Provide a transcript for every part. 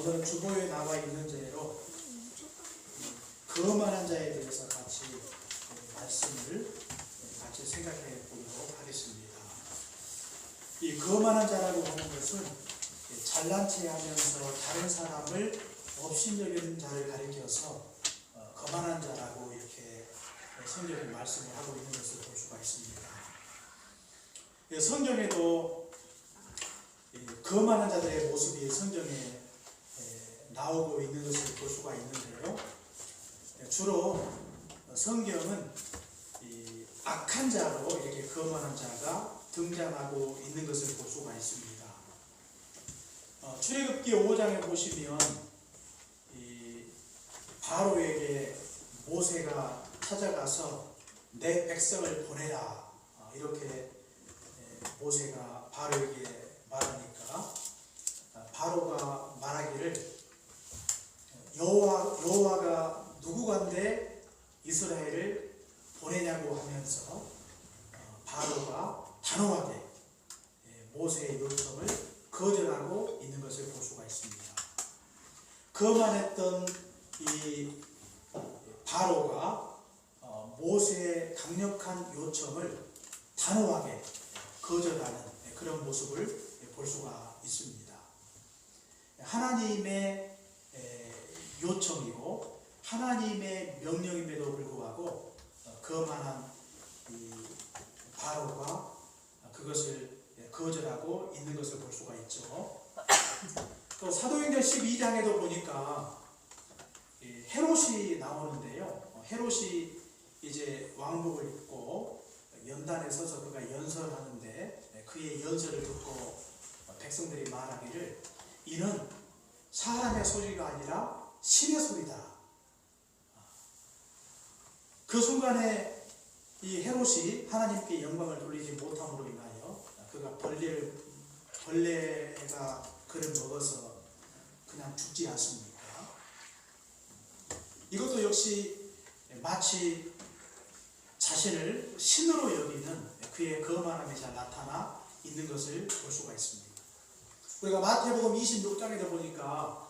오늘은 주보에 나와 있는 대로 거만한 자에 대해서 같이 말씀을 같이 생각해 보도록 하겠습니다. 이 거만한 자라고 하는 것은 잘난 체 하면서 다른 사람을 업신여기는 자를 가리켜서 거만한 자라고 이렇게 성경에 말씀을 하고 있는 것을 볼 수가 있습니다. 성경에도 거만한 자들의 모습이 성경에 나오고 있는 것을 볼 수가 있는데요. 주로 성경은 이 악한 자로 이렇게 거만한 자가 등장하고 있는 것을 볼 수가 있습니다. 출애굽기 5장에 보시면 이 바로에게 모세가 찾아가서 내 백성을 보내라 이렇게 모세가 바로에게 말하니까 바로가 말하기를 여호와가 누구간데 이스라엘을 보내냐고 하면서 바로가 단호하게 모세의 요청을 거절하고 있는 것을 볼 수가 있습니다. 거만했던 이 바로가 모세의 강력한 요청을 단호하게 거절하는 그런 모습을 볼 수가 있습니다. 하나님의 요청이고 하나님의 명령임에도 불구하고 거만한 이 바로가 그것을 거절하고 있는 것을 볼 수가 있죠. 또 사도행전 12장에도 보니까 헤롯이 나오는데요. 헤롯이 이제 왕복을 입고 연단에 서서 그가 연설하는데 그의 연설을 듣고 백성들이 말하기를 이는 사람의 소리가 아니라 신의 소리다. 그 순간에 이 헤롯이 하나님께 영광을 돌리지 못함으로 인하여 그가 벌레가 그를 먹어서 그냥 죽지 않습니까? 이것도 역시 마치 자신을 신으로 여기는 그의 거만함이 잘 나타나 있는 것을 볼 수가 있습니다. 우리가 마태복음 26장에도 보니까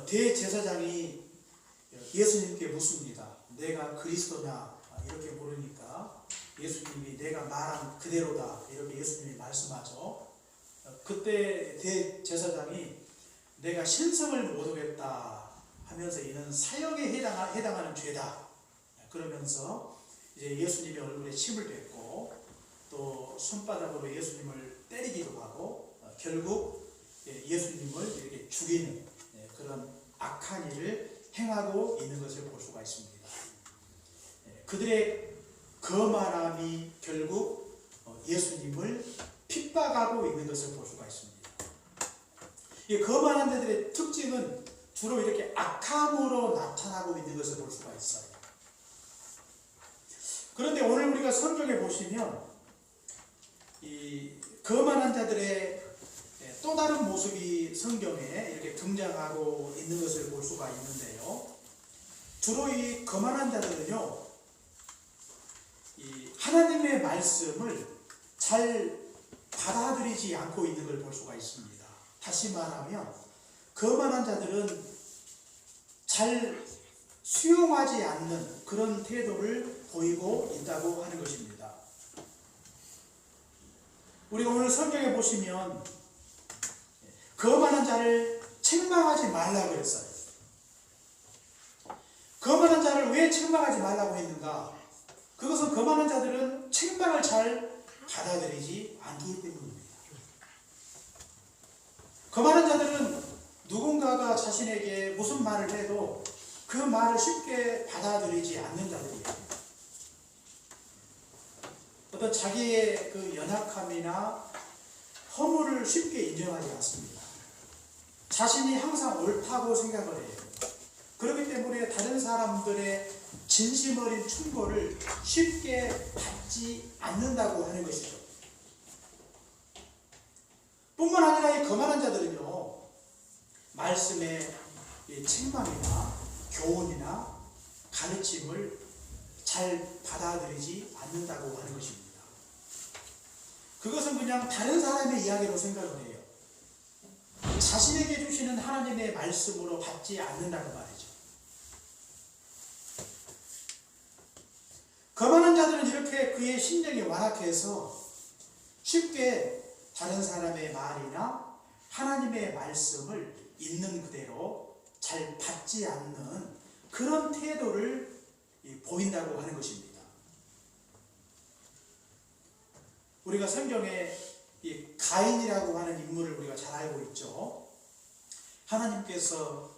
대제사장이 예수님께 묻습니다. 내가 그리스도냐 이렇게 물으니까 예수님이 내가 말한 그대로다 이렇게 예수님이 말씀하죠. 그때 대제사장이 내가 신성을 못 오겠다 하면서 이는 사형에 해당하는 죄다 그러면서 이제 예수님의 얼굴에 침을 뱉고 또 손바닥으로 예수님을 때리기도 하고 결국 예수님을 이렇게 죽이는 그런 악한 일을 행하고 있는 것을 볼 수가 있습니다. 그들의 거만함이 결국 예수님을 핍박하고 있는 것을 볼 수가 있습니다. 이 거만한 자들의 특징은 주로 이렇게 악함으로 나타나고 있는 것을 볼 수가 있어요. 그런데 오늘 우리가 성경에 보시면 이 거만한 자들의 또 다른 모습이 성경에 이렇게 등장하고 있는 것을 볼 수가 있는데요. 주로 이 거만한 자들은요, 이 하나님의 말씀을 잘 받아들이지 않고 있는 걸 볼 수가 있습니다. 다시 말하면 거만한 자들은 잘 수용하지 않는 그런 태도를 보이고 있다고 하는 것입니다. 우리가 오늘 성경에 보시면 거만한 자를 책망하지 말라고 했어요. 거만한 자를 왜 책망하지 말라고 했는가? 그것은 거만한 자들은 책망을 잘 받아들이지 않기 때문입니다. 거만한 자들은 누군가가 자신에게 무슨 말을 해도 그 말을 쉽게 받아들이지 않는 자들이에요. 어떤 자기의 그 연약함이나 허물을 쉽게 인정하지 않습니다. 자신이 항상 옳다고 생각을 해요. 그렇기 때문에 다른 사람들의 진심 어린 충고를 쉽게 받지 않는다고 하는 것이죠. 뿐만 아니라 이 거만한 자들은요, 말씀의 책망이나 교훈이나 가르침을 잘 받아들이지 않는다고 하는 것입니다. 그것은 그냥 다른 사람의 이야기로 생각을 해요. 자신에게 주시는 하나님의 말씀으로 받지 않는다는 말이죠. 거만한 자들은 이렇게 그의 심령이 완악해서 쉽게 다른 사람의 말이나 하나님의 말씀을 있는 그대로 잘 받지 않는 그런 태도를 보인다고 하는 것입니다. 우리가 성경에 이 가인이라고 하는 인물을 우리가 잘 알고 있죠. 하나님께서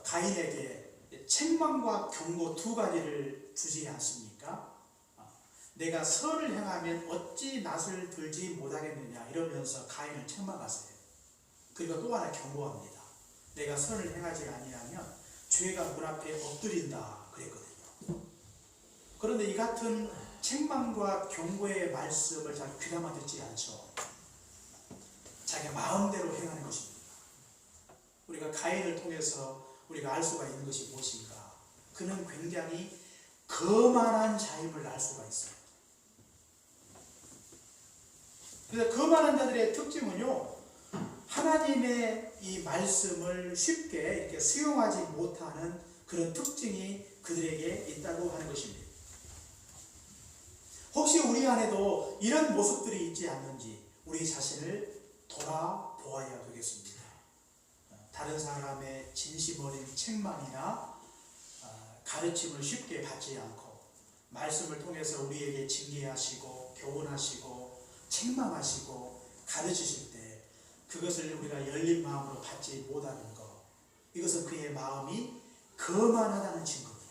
가인에게 책망과 경고 두 가지를 주지 않습니까? 내가 선을 행하면 어찌 낯을 들지 못하겠느냐 이러면서 가인을 책망하세요. 그리고 또 하나 경고합니다. 내가 선을 행하지 아니하면 죄가 문 앞에 엎드린다 그랬거든요. 그런데 이 같은 책망과 경고의 말씀을 잘 귀담아 듣지 않죠. 자기 마음대로 행하는 것입니다. 우리가 가인을 통해서 우리가 알 수가 있는 것이 무엇인가? 그는 굉장히 거만한 자임을 알 수가 있어요. 그래서 거만한 자들의 특징은요, 하나님의 이 말씀을 쉽게 이렇게 수용하지 못하는 그런 특징이 그들에게 있다고 하는 것입니다. 혹시 우리 안에도 이런 모습들이 있지 않는지 우리 자신을 돌아보아야 되겠습니다. 다른 사람의 진심 어린 책망이나 가르침을 쉽게 받지 않고 말씀을 통해서 우리에게 징계하시고 교훈하시고 책망하시고 가르치실 때 그것을 우리가 열린 마음으로 받지 못하는 것, 이것은 그의 마음이 거만하다는 증거입니다.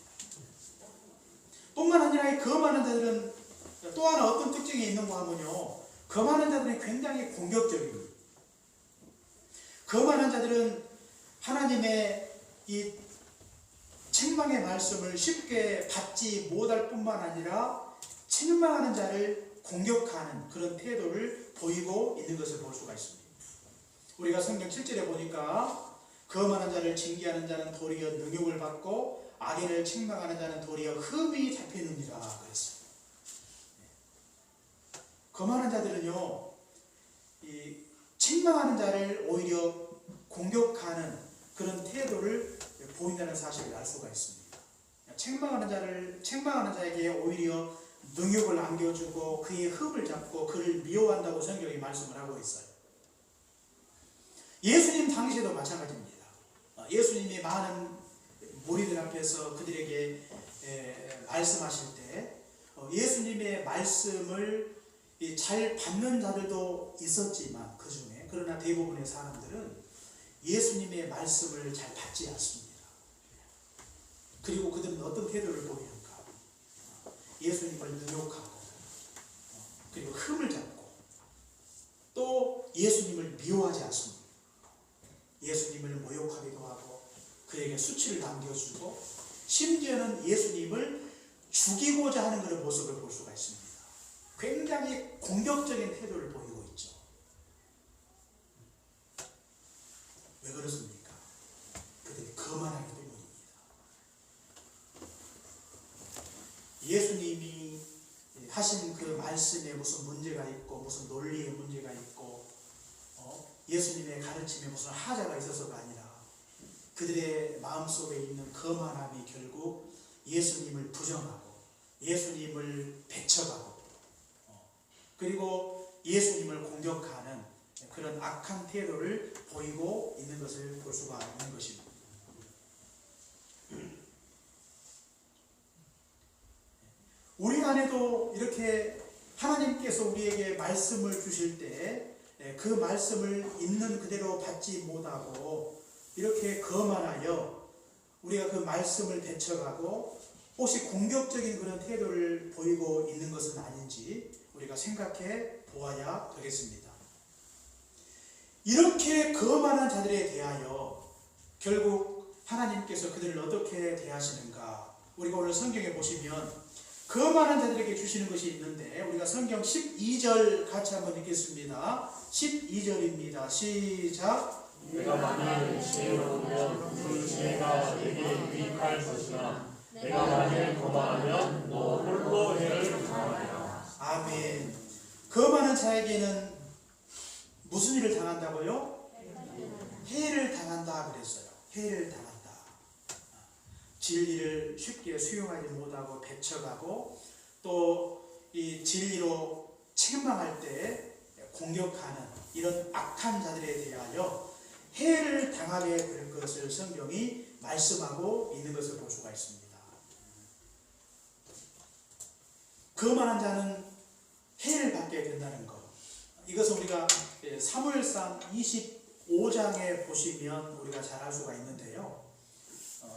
뿐만 아니라 이 거만한 자들은 또 하나 어떤 특징이 있는가 하면요, 거만한 자들은 굉장히 공격적입니다. 거만한 자들은 하나님의 이 책망의 말씀을 쉽게 받지 못할 뿐만 아니라 책망하는 자를 공격하는 그런 태도를 보이고 있는 것을 볼 수가 있습니다. 우리가 성경 7절에 보니까 거만한 자를 징계하는 자는 도리어 능욕을 받고 악인을 책망하는 자는 도리어 흠이 잡히느니라 그랬어요. 거만한 자들은요, 이 책망하는 자를 오히려 공격하는 그런 태도를 보인다는 사실을 알 수가 있습니다. 책망하는 자에게 오히려 능욕을 안겨주고 그의 흠을 잡고 그를 미워한다고 성경이 말씀을 하고 있어요. 예수님 당시에도 마찬가지입니다. 예수님이 많은 무리들 앞에서 그들에게 말씀하실 때 예수님의 말씀을 잘 받는 자들도 있었지만 그 중에 그러나 대부분의 사람들은 예수님의 말씀을 잘 받지 않습니다. 그리고 그들은 어떤 태도를 보이는가? 예수님을 능욕하고 그리고 흠을 잡고 또 예수님을 미워하지 않습니다. 예수님을 모욕하기도 하고 그에게 수치를 남겨주고 심지어는 예수님을 죽이고자 하는 그런 모습을 볼 수가 있습니다. 굉장히 공격적인 태도를 보이고 있죠. 왜 그렇습니까? 그들이 거만하기 때문입니다. 예수님이 하신 그 말씀에 무슨 문제가 있고 무슨 논리에 문제가 있고 예수님의 가르침에 무슨 하자가 있어서가 아니라 그들의 마음속에 있는 거만함이 결국 예수님을 부정하고 예수님을 배척하고 그리고 예수님을 공격하는 그런 악한 태도를 보이고 있는 것을 볼 수가 있는 것입니다. 우리 안에도 이렇게 하나님께서 우리에게 말씀을 주실 때 그 말씀을 있는 그대로 받지 못하고 이렇게 거만하여 우리가 그 말씀을 배척하고 혹시 공격적인 그런 태도를 보이고 있는 것은 아닌지 우리가 생각해 보아야 되겠습니다. 이렇게 거만한 자들에 대하여 결국 하나님께서 그들을 어떻게 대하시는가? 우리가 오늘 성경에 보시면 거만한 자들에게 주시는 것이 있는데 우리가 성경 12절 같이 한번 읽겠습니다. 12절입니다. 시작. 내가 만일 지혜로우면 그 지혜가 내게 유익할 것이나 내가 만일 거만하면 너 홀로 해를 당하리라. 아멘. 거만한 자에게는 무슨 일을 당한다고요? 해를 당한다. 진리를 쉽게 수용하지 못하고 배척하고 또 이 진리로 책망할 때 공격하는 이런 악한 자들에 대하여 해를 당하게 될 것을 성경이 말씀하고 있는 것을 볼 수가 있습니다. 거만한 자는 해를 받게 된다는 것. 이것은 우리가 사무엘상 25장에 보시면 우리가 잘 알 수가 있는데요.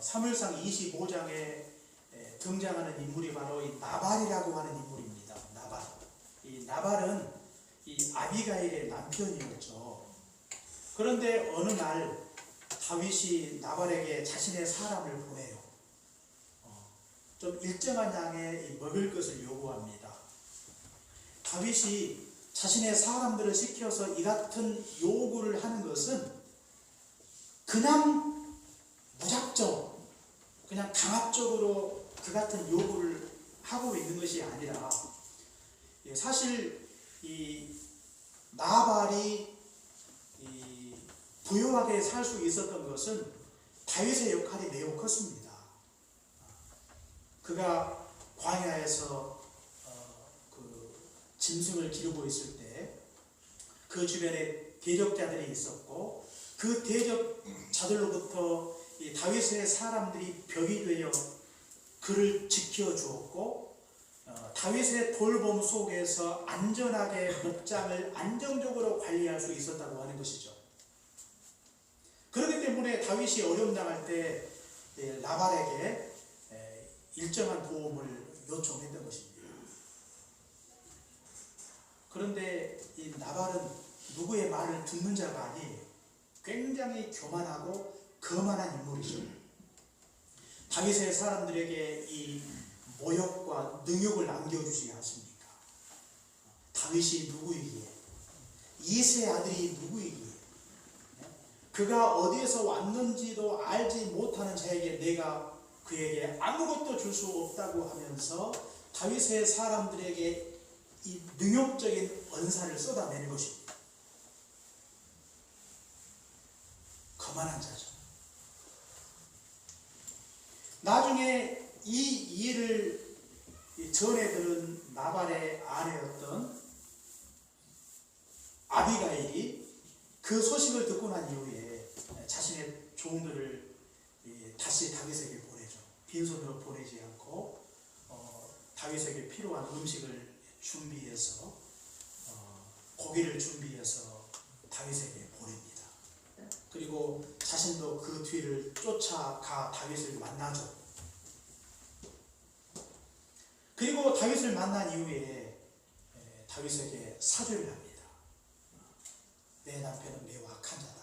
사무엘상 25장에 등장하는 인물이 바로 이 나발이라고 하는 인물입니다. 나발. 이 나발은 이 아비가일의 남편이었죠. 그런데 어느 날 다윗이 나발에게 자신의 사람을 보내요. 좀 일정한 양의 먹을 것을 요구합니다. 다윗이 자신의 사람들을 시켜서 이 같은 요구를 하는 것은 그냥 무작정, 그냥 강압적으로 그 같은 요구를 하고 있는 것이 아니라 사실 이 나발이 부유하게 살 수 있었던 것은 다윗의 역할이 매우 컸습니다. 그가 광야에서 그 짐승을 기르고 있을 때 그 주변에 대적자들이 있었고 그 대적자들로부터 이 다윗의 사람들이 벽이 되어 그를 지켜주었고 다윗의 돌봄 속에서 안전하게 목장을 안정적으로 관리할 수 있었다고 하는 것이죠. 그렇기 때문에 다윗이 어려움 당할 때 나발에게 일정한 도움을 요청했던 것입니다. 그런데 이 나발은 누구의 말을 듣는 자가 아니에요. 굉장히 교만하고 거만한 인물이죠. 다윗의 사람들에게 이 모욕과 능욕을 남겨주지 않습니까? 다윗이 누구이기에? 이새의 아들이 누구이기에? 그가 어디에서 왔는지도 알지 못하는 자에게 내가 그에게 아무것도 줄 수 없다고 하면서 다윗의 사람들에게 이 능욕적인 언사를 쏟아내는 것입니다. 거만한 자죠. 나중에 이 일을 전해 들은 나발의 아내였던 아비가일이 그 소식을 듣고 난 이후에 자신의 종들을 다시 다윗에게 보내죠. 빈손으로 보내지 않고 다윗에게 필요한 음식을 준비해서 고기를 준비해서 다윗에게 보냅니다. 그리고 자신도 그 뒤를 쫓아가 다윗을 만나죠. 그리고 다윗을 만난 이후에 다윗에게 사죄를 합니다. 내 남편은 매우 악한 자다.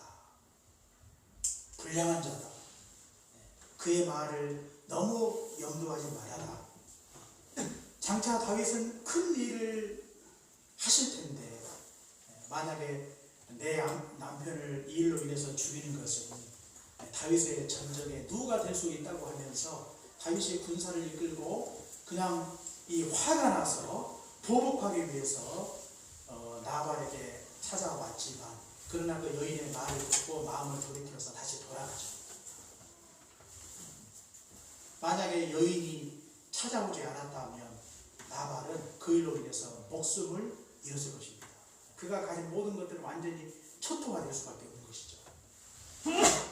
불량한 자다. 그의 말을 너무 염두하지 말아라. 장차 다윗은 큰 일을 하실 텐데 만약에 내 남편을 이 일로 인해서 죽이는 것은 다윗의 전적에 누가 될 수 있다고 하면서 다윗이 군사를 이끌고 그냥 이 화가 나서 보복하기 위해서 나발에게 찾아왔지만 그러나 그 여인의 말을 듣고 마음을 돌이켜서 다시 돌아가죠. 만약에 여인이 찾아오지 않았다면 나발은 그 일로 인해서 목숨을 잃었을 것입니다. 그가 가진 모든 것들은 완전히 초토화 될 수밖에 없는 것이죠.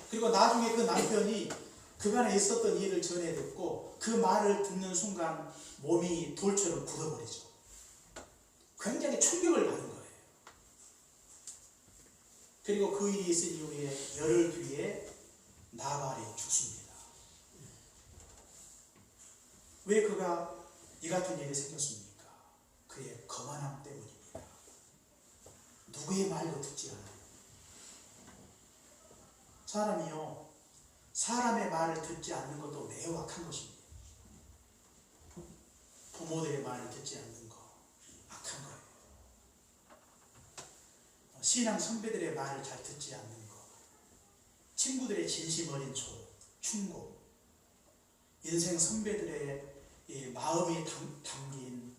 그리고 나중에 그 남편이 그간에 있었던 일을 전해 듣고 그 말을 듣는 순간 몸이 돌처럼 굳어버리죠. 굉장히 충격을 받은 거예요. 그리고 그 일이 있은 이후에 열흘 뒤에 나발이 죽습니다. 왜 그가 이 같은 일이 생겼습니까? 그의 거만함 때문입니다. 누구의 말도 듣지 않아요. 사람이요, 사람의 말을 듣지 않는 것도 매우 악한 것입니다. 부모들의 말을 듣지 않는 거 악한 거예요. 신앙 선배들의 말을 잘 듣지 않는 거, 친구들의 진심 어린 충고, 인생 선배들의 마음이 담긴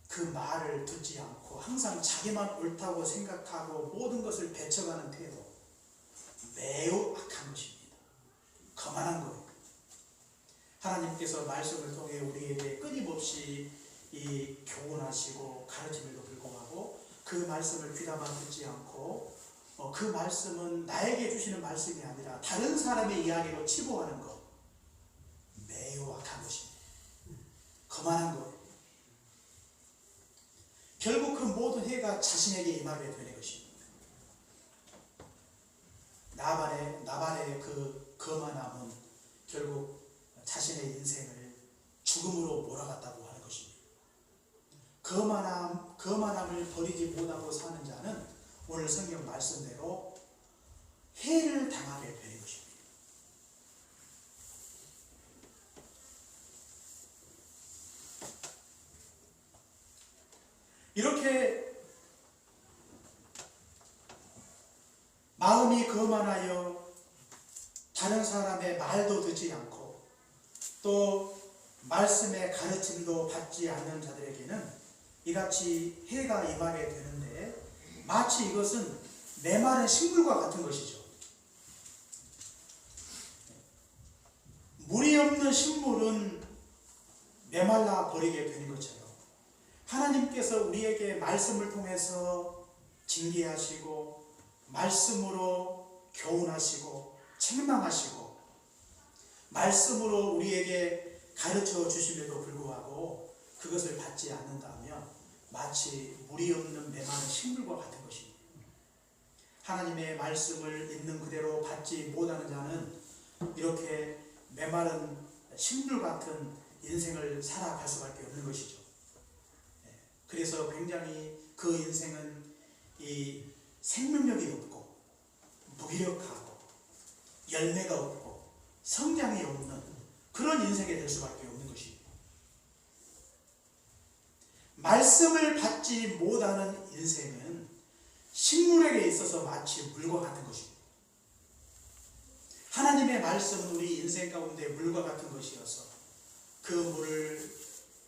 그 말을 듣지 않고 항상 자기만 옳다고 생각하고 모든 것을 배척하는 태도, 매우 악한 것입니다. 거만한 거예요. 하나님께서 말씀을 통해 우리에게 끊임없이 이 교훈하시고 가르침에도 불구하고 그 말씀을 귀담아 듣지 않고 그 말씀은 나에게 주시는 말씀이 아니라 다른 사람의 이야기로 치부하는 것, 매우 악한 것입니다. 거만한 거예요. 결국 그 모든 해가 자신에게 임하게 되는 것입니다. 나발의 그 거만함은 결국 자신의 인생을 죽음으로 몰아갔다고 하는 것입니다. 거만함을 버리지 못하고 사는 자는 오늘 성경 말씀대로 해를 당하게 되는 것입니다. 이렇게 마음이 거만하여 다른 사람의 말도 듣지 않고 또 말씀의 가르침도 받지 않는 자들에게는 이같이 해가 임하게 되는데 마치 이것은 메마른 식물과 같은 것이죠. 물이 없는 식물은 메말라 버리게 되는 것처럼 하나님께서 우리에게 말씀을 통해서 징계하시고 말씀으로 교훈하시고 책망하시고 말씀으로 우리에게 가르쳐 주심에도 불구하고 그것을 받지 않는다면 마치 물이 없는 메마른 식물과 같은 것입니다. 하나님의 말씀을 있는 그대로 받지 못하는 자는 이렇게 메마른 식물 같은 인생을 살아갈 수밖에 없는 것이죠. 그래서 굉장히 그 인생은 이 생명력이 없고 무기력하고 열매가 없고 성장이 없는 그런 인생이 될 수밖에 없는 것입니다. 말씀을 받지 못하는 인생은 식물에게 있어서 마치 물과 같은 것입니다. 하나님의 말씀은 우리 인생 가운데 물과 같은 것이어서 그 물을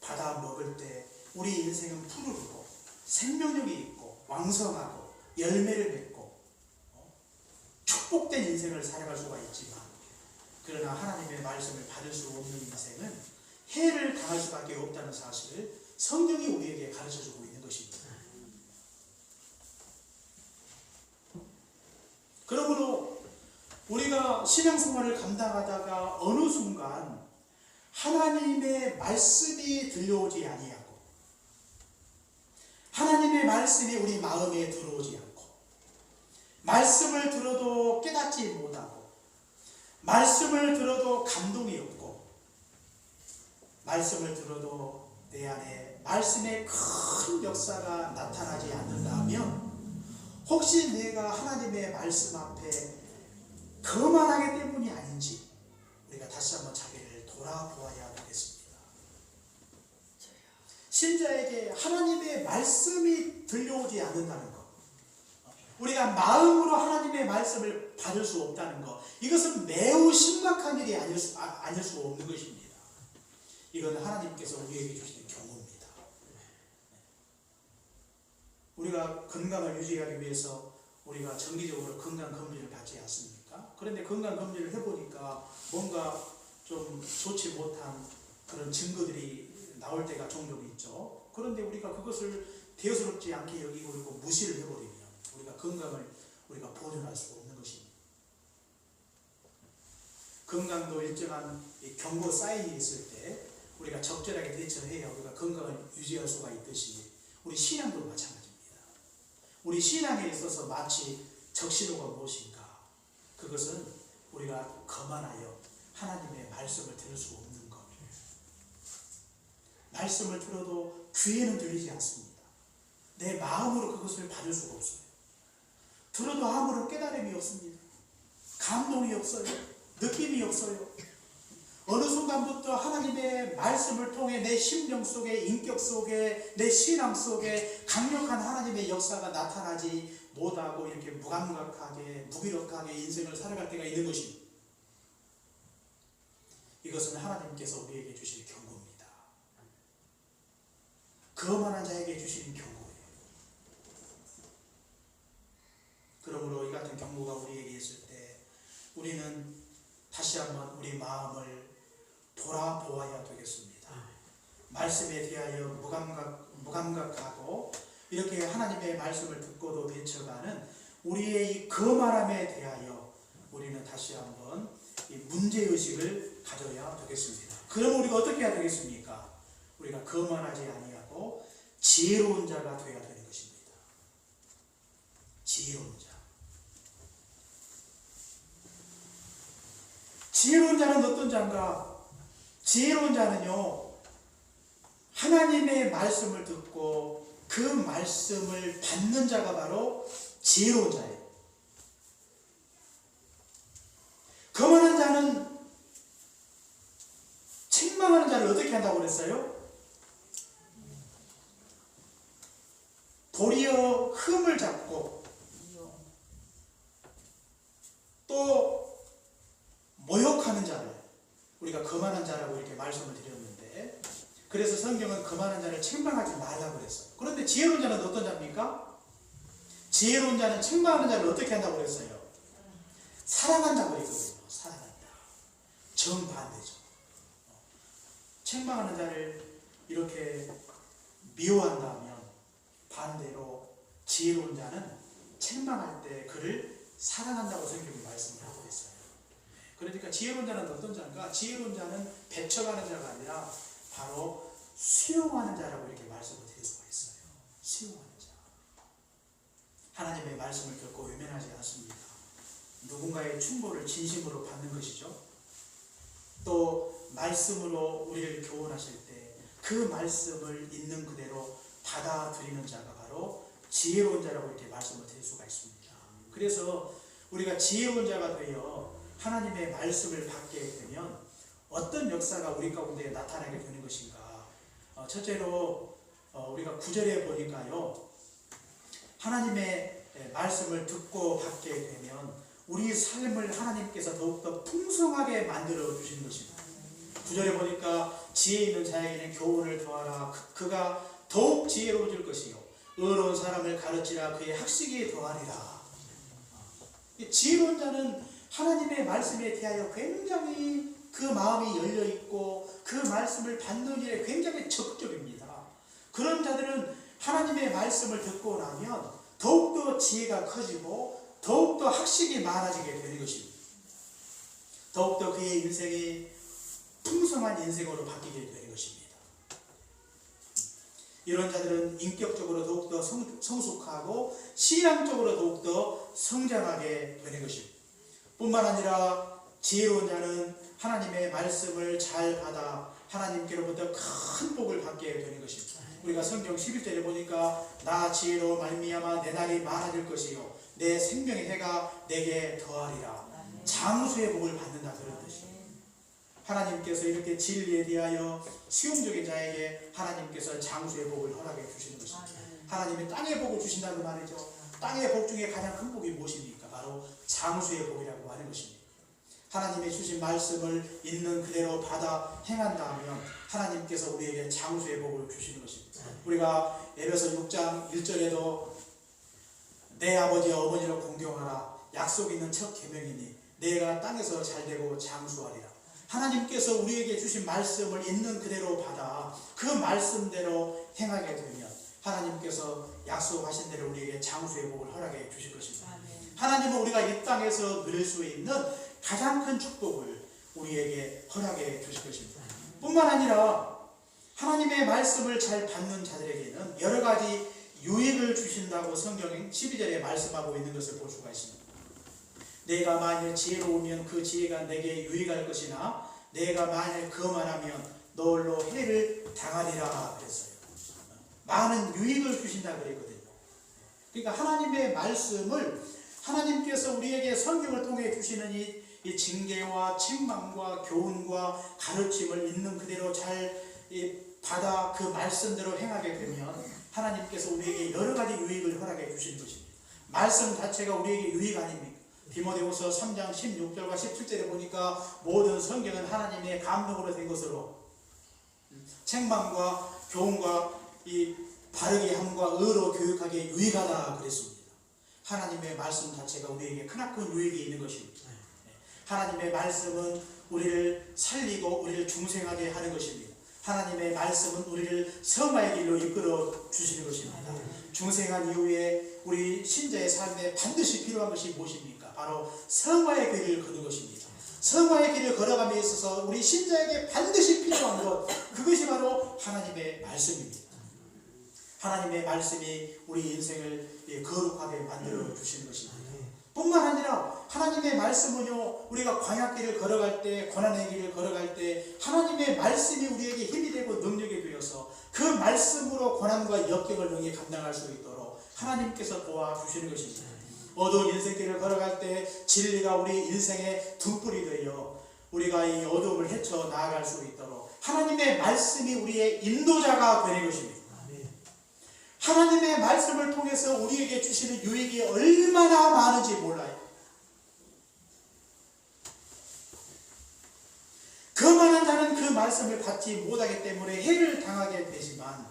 받아 먹을 때 우리 인생은 푸르르고 생명력이 있고 왕성하고 열매를 맺고 축복된 인생을 살아갈 수가 있지만 그러나 하나님의 말씀을 받을 수 없는 인생은 해를 당할 수밖에 없다는 사실을 성경이 우리에게 가르쳐주고 있는 것입니다. 그러므로 우리가 신앙생활을 감당하다가 어느 순간 하나님의 말씀이 들려오지 아니하고 하나님의 말씀이 우리 마음에 들어오지 않고 말씀을 들어도 깨닫지 못하고 말씀을 들어도 감동이 없고 말씀을 들어도 내 안에 말씀의 큰 역사가 나타나지 않는다면 혹시 내가 하나님의 말씀 앞에 거만하기 때문이 아닌지 우리가 다시 한번 자기를 돌아보아야 되겠습니다. 신자에게 하나님의 말씀이 들려오지 않는다는 것, 우리가 마음으로 하나님의 말씀을 받을 수 없다는 것, 이것은 매우 심각한 일이 아닐 수 없는 것입니다. 이건 하나님께서 우리에게 주시는 경고입니다. 우리가 건강을 유지하기 위해서 우리가 정기적으로 건강검진을 받지 않습니까? 그런데 건강검진을 해보니까 뭔가 좀 좋지 못한 그런 증거들이 나올 때가 종종 있죠. 그런데 우리가 그것을 대수롭지 않게 여기고 있고 무시를 해버리면 우리가 건강을 우리가 보존할 수가 없는 것입니다. 건강도 일정한 경고 사인이 있을 때 우리가 적절하게 대처해야 우리가 건강을 유지할 수가 있듯이 우리 신앙도 마찬가지입니다. 우리 신앙에 있어서 마치 적신호가 무엇인가? 그것은 우리가 거만하여 하나님의 말씀을 들을 수 없는 것. 말씀을 들어도 귀에는 들리지 않습니다. 내 마음으로 그것을 받을 수가 없어요. 들어도 아무런 깨달음이 없습니다. 감동이 없어요. 느낌이 없어요. 어느 순간부터 하나님의 말씀을 통해 내 심령 속에, 인격 속에, 내 신앙 속에 강력한 하나님의 역사가 나타나지 못하고 이렇게 무감각하게, 무기력하게 인생을 살아갈 때가 있는 것입니다. 이것은 하나님께서 우리에게 주실 경고입니다. 거만한 자에게 주시는 경고예요. 그러므로 이 같은 경고가 우리에게 있을 때 우리는 다시 한번 우리 마음을 돌아보아야 되겠습니다. 말씀에 대하여 무감각하고 이렇게 하나님의 말씀을 듣고도 배쳐가는 우리의 이 거만함에 대하여 우리는 다시 한번 이 문제의식을 가져야 되겠습니다. 그럼 우리가 어떻게 해야 되겠습니까? 우리가 거만하지 아니하고 지혜로운 자가 되어야 되는 것입니다. 지혜로운 자. 지혜로운 자는 어떤 자인가? 지혜로운 자는요, 하나님의 말씀을 듣고 그 말씀을 받는 자가 바로 지혜로운 자예요. 거만한 자는 책망하는 자를 어떻게 한다고 그랬어요? 도리어 흠을 잡고 또 모욕하는 자를 우리가 거만한 자라고 이렇게 말씀을 드렸는데, 그래서 성경은 거만한 자를 책망하지 말라고 그랬어요. 그런데 지혜로운 자는 어떤 자입니까? 지혜로운 자는 책망하는 자를 어떻게 한다고 그랬어요? 사랑한다고 그랬거든요. 사랑한다. 정반대죠. 책망하는 자를 이렇게 미워한다면 반대로 지혜로운 자는 책망할 때 그를 사랑한다고 성경이 말씀을 하고 있어요. 그러니까 지혜로운 자는 어떤 자인가? 지혜로운 자는 배척하는 자가 아니라 바로 수용하는 자라고 이렇게 말씀을 드릴 수가 있어요. 수용하는 자. 하나님의 말씀을 듣고 외면하지 않습니다. 누군가의 충고를 진심으로 받는 것이죠. 또 말씀으로 우리를 교훈하실 때 그 말씀을 있는 그대로 받아들이는 자가 바로 지혜로운 자라고 이렇게 말씀을 드릴 수가 있습니다. 그래서 우리가 지혜로운 자가 되어 하나님의 말씀을 받게 되면 어떤 역사가 우리 가운데 나타나게 되는 것인가? 첫째로 우리가 9절에 보니까요, 하나님의 말씀을 듣고 받게 되면 우리 삶을 하나님께서 더욱더 풍성하게 만들어 주시는 것입니다. 9절에 보니까 지혜 있는 자에게는 교훈을 더하라. 그가 더욱 지혜로워질 것이요 의로운 사람을 가르치라. 그의 학식이 더하리라. 지혜로운 자는 하나님의 말씀에 대하여 굉장히 그 마음이 열려있고 그 말씀을 받는 일에 굉장히 적극적입니다. 그런 자들은 하나님의 말씀을 듣고 나면 더욱더 지혜가 커지고 더욱더 학식이 많아지게 되는 것입니다. 더욱더 그의 인생이 풍성한 인생으로 바뀌게 되는 것입니다. 이런 자들은 인격적으로 더욱더 성숙하고 신앙적으로 더욱더 성장하게 되는 것입니다. 뿐만 아니라 지혜로운 자는 하나님의 말씀을 잘 받아 하나님께로부터 큰 복을 받게 되는 것입니다. 우리가 성경 11절에 보니까 나 지혜로 말미암아 내 날이 많아질 것이요 내 생명의 해가 내게 더하리라. 장수의 복을 받는다, 그런 뜻이에요. 하나님께서 이렇게 진리에 대하여 수용적인 자에게 하나님께서 장수의 복을 허락해 주시는 것입니다. 하나님이 땅의 복을 주신다는 말이죠. 땅의 복 중에 가장 큰 복이 무엇입니까? 바로 장수의 복이라고 하는 것입니다. 하나님의 주신 말씀을 있는 그대로 받아 행한다면 하나님께서 우리에게 장수의 복을 주시는 것입니다. 우리가 에베소 6장 1절에도 내 아버지와 어머니를 공경하라. 약속 있는 첫 계명이니 내가 땅에서 잘되고 장수하리라. 하나님께서 우리에게 주신 말씀을 있는 그대로 받아 그 말씀대로 행하게 되면 하나님께서 약속하신 대로 우리에게 장수의 복을 허락해 주실 것입니다. 하나님은 우리가 이 땅에서 누릴 수 있는 가장 큰 축복을 우리에게 허락해 주실 것입니다. 뿐만 아니라 하나님의 말씀을 잘 받는 자들에게는 여러 가지 유익을 주신다고 성경인 12절에 말씀하고 있는 것을 볼 수가 있습니다. 내가 만일 지혜로우면 그 지혜가 내게 유익할 것이나 내가 만일 거만하면 너홀로 해를 당하리라 그랬어요. 많은 유익을 주신다 그랬거든요. 그러니까 하나님의 말씀을 하나님께서 우리에게 성경을 통해 주시는 이 징계와 책망과 교훈과 가르침을 있는 그대로 잘 받아 그 말씀대로 행하게 되면 하나님께서 우리에게 여러 가지 유익을 허락해 주시는 것입니다. 말씀 자체가 우리에게 유익 아닙니까? 디모데후서 3장 16절과 17절에 보니까 모든 성경은 하나님의 감동으로 된 것으로 책망과 교훈과 이 바르게 함과 의로 교육하기에 유익하다 그랬습니다. 하나님의 말씀 자체가 우리에게 크나큰 유익이 있는 것입니다. 하나님의 말씀은 우리를 살리고 우리를 중생하게 하는 것입니다. 하나님의 말씀은 우리를 성화의 길로 이끌어 주시는 것입니다. 중생한 이후에 우리 신자의 삶에 반드시 필요한 것이 무엇입니까? 바로 성화의 길을 걷는 것입니다. 성화의 길을 걸어감에 있어서 우리 신자에게 반드시 필요한 것, 그것이 바로 하나님의 말씀입니다. 하나님의 말씀이 우리 인생을 거룩하게 만들어 주시는 것입니다. 뿐만 아니라 하나님의 말씀은요, 우리가 광야길을 걸어갈 때, 고난의 길을 걸어갈 때 하나님의 말씀이 우리에게 힘이 되고 능력이 되어서 그 말씀으로 고난과 역경을 능히 감당할 수 있도록 하나님께서 도와주시는 것입니다. 어두운 인생길을 걸어갈 때 진리가 우리 인생의 등불이 되어 우리가 이 어두움을 헤쳐 나아갈 수 있도록 하나님의 말씀이 우리의 인도자가 되는 것입니다. 하나님의 말씀을 통해서 우리에게 주시는 유익이 얼마나 많은지 몰라요. 거만한 자는 그 말씀을 받지 못하기 때문에 해를 당하게 되지만,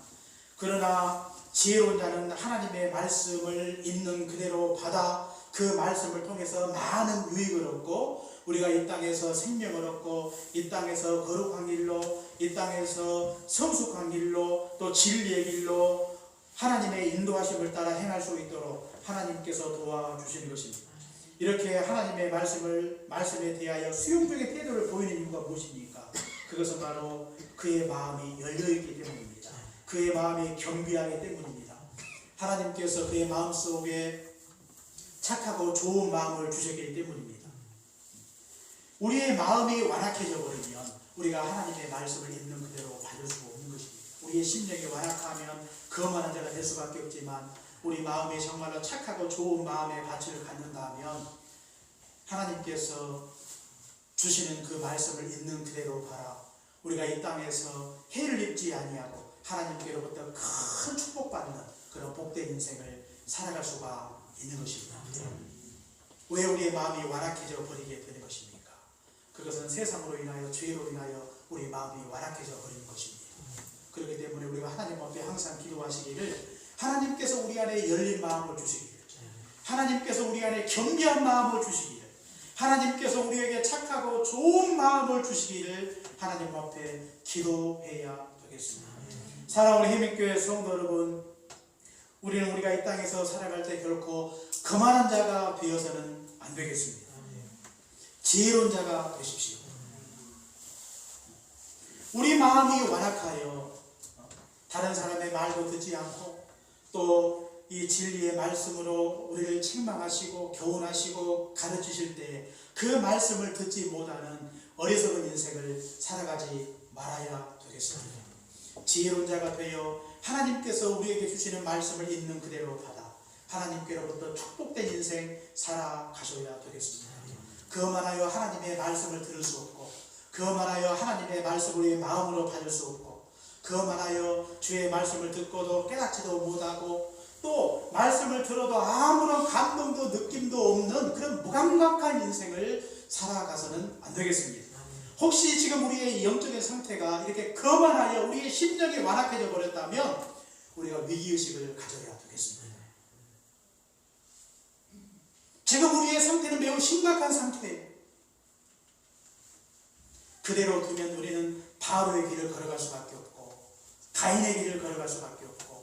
그러나 지혜로운 자는 하나님의 말씀을 있는 그대로 받아 그 말씀을 통해서 많은 유익을 얻고 우리가 이 땅에서 생명을 얻고 이 땅에서 거룩한 길로, 이 땅에서 성숙한 길로, 또 진리의 길로 하나님의 인도하심을 따라 행할 수 있도록 하나님께서 도와주시는 것입니다. 이렇게 하나님의 말씀에 대하여 수용적인 태도를 보이는 이유가 무엇입니까? 그것은 바로 그의 마음이 열려있기 때문입니다. 그의 마음이 겸비하기 때문입니다. 하나님께서 그의 마음속에 착하고 좋은 마음을 주셨기 때문입니다. 우리의 마음이 완악해져 버리면 우리가 하나님의 말씀을 있는 그대로 받을 수가 없는 것입니다. 우리의 심령이 완악하면 거만한 자가 될 수밖에 없지만, 우리 마음이 정말로 착하고 좋은 마음의 밭을 갖는다면 하나님께서 주시는 그 말씀을 있는 그대로 바라 우리가 이 땅에서 해를 입지 아니하고 하나님께로부터 큰 축복받는 그런 복된 인생을 살아갈 수가 있는 것입니다. 왜 우리의 마음이 완악해져 버리게 되는 것입니까? 그것은 세상으로 인하여, 죄로 인하여 우리 마음이 완악해져 버리는 것입니다. 그렇기 때문에 우리가 하나님 앞에 항상 기도하시기를, 하나님께서 우리 안에 열린 마음을 주시기를, 하나님께서 우리 안에 겸비한 마음을 주시기를, 하나님께서 우리에게 착하고 좋은 마음을 주시기를 하나님 앞에 기도해야 되겠습니다. 사랑하는 해민교회 성도 여러분, 우리는 우리가 이 땅에서 살아갈 때 결코 거만한 자가 되어서는 안 되겠습니다. 지혜로운 자가 되십시오. 우리 마음이 완악하여 다른 사람의 말도 듣지 않고 또 이 진리의 말씀으로 우리를 책망하시고 교훈하시고 가르치실 때 그 말씀을 듣지 못하는 어리석은 인생을 살아가지 말아야 되겠습니다. 지혜로운 자가 되어 하나님께서 우리에게 주시는 말씀을 있는 그대로 받아 하나님께로부터 축복된 인생 살아가셔야 되겠습니다. 그만하여 하나님의 말씀을 들을 수 없고, 그만하여 하나님의 말씀을 우리의 마음으로 받을 수 없고, 그만하여 주의 말씀을 듣고도 깨닫지도 못하고, 또 말씀을 들어도 아무런 감동도 느낌도 없는 그런 무감각한 인생을 살아가서는 안 되겠습니다. 혹시 지금 우리의 영적인 상태가 이렇게 거만하여 우리의 심령이 완악해져 버렸다면 우리가 위기의식을 가져야 되겠습니다. 지금 우리의 상태는 매우 심각한 상태예요. 그대로 두면 우리는 바로의 길을 걸어갈 수밖에 없고, 가인의 길을 걸어갈 수밖에 없고,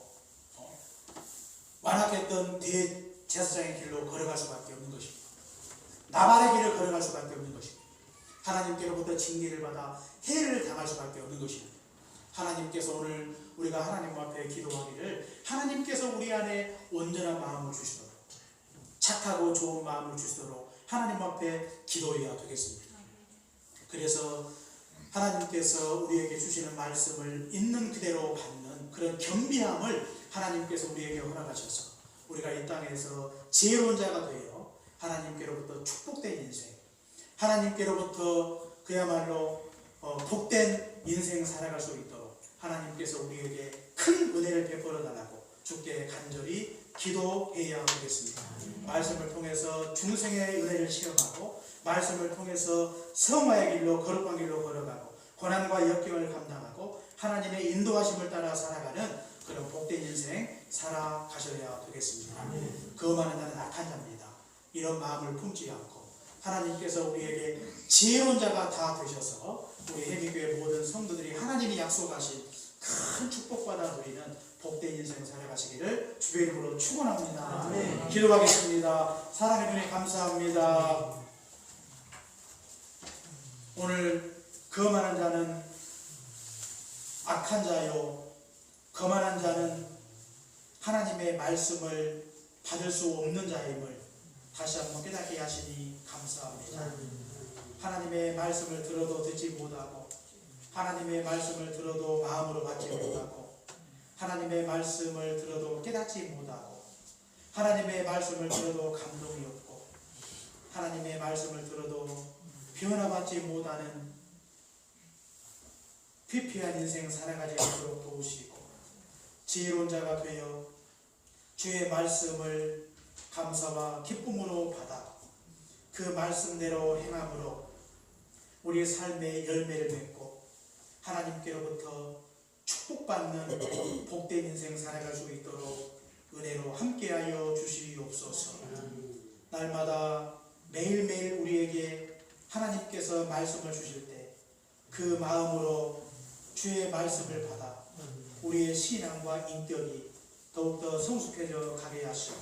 완악했던 대제사장의 길로 걸어갈 수밖에 없는 것입니다. 나발의 길을 걸어갈 수밖에 없는 것입니다. 하나님께로부터 징계를 받아 해를 당할 수밖에 없는 것입니다. 하나님께서 오늘 우리가 하나님 앞에 기도하기를, 하나님께서 우리 안에 온전한 마음을 주시도록, 착하고 좋은 마음을 주시도록 하나님 앞에 기도해야 되겠습니다. 그래서 하나님께서 우리에게 주시는 말씀을 있는 그대로 받는 그런 겸비함을 하나님께서 우리에게 허락하셔서 우리가 이 땅에서 지혜로운 자가 되어 하나님께로부터 축복된 인생, 하나님께로부터 그야말로 복된 인생 살아갈 수 있도록 하나님께서 우리에게 큰 은혜를 베풀어 달라고 주께 간절히 기도해야 하겠습니다. 말씀을 통해서 중생의 은혜를 체험하고, 말씀을 통해서 성화의 길로, 거룩한 길로 걸어가고, 고난과 역경을 감당하고 하나님의 인도하심을 따라 살아가는 그런 복된 인생 살아가셔야 되겠습니다. 거만한 자는 악한 자입니다. 이런 마음을 품지 않고 하나님께서 우리에게 지혜로운 자가 다 되셔서 우리 해미교회 모든 성도들이 하나님이 약속하신 큰 축복받아 누리는 복된 인생 살아가시기를 주의 이름으로 축원합니다. 기도하겠습니다. 사랑의 주님 감사합니다. 오늘 거만한 자는 악한 자요, 거만한 자는 하나님의 말씀을 받을 수 없는 자임을 다시 한번 깨닫게 하시니 감사합니다. 하나님의 말씀을 들어도 듣지 못하고, 하나님의 말씀을 들어도 마음으로 받지 못하고, 하나님의 말씀을 들어도 깨닫지 못하고, 하나님의 말씀을 들어도 감동이 없고, 하나님의 말씀을 들어도 변화받지 못하는 피폐한 인생 살아가지 않도록 도우시고, 지혜로운 자가 되어 주의 말씀을 감사와 기쁨으로 받아 그 말씀대로 행함으로 우리의 삶의 열매를 맺고 하나님께로부터 축복받는 복된 인생 살아갈 수 있도록 은혜로 함께하여 주시옵소서. 날마다 매일매일 우리에게 하나님께서 말씀을 주실 때 그 마음으로 주의 말씀을 받아 우리의 신앙과 인격이 더욱더 성숙해져 가게 하시고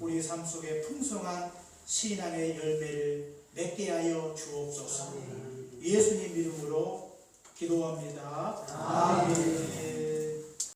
우리의 삶 속에 풍성한 신앙의 열매를 맺게 하여 주옵소서. 예수님 이름으로 기도합니다. 아멘.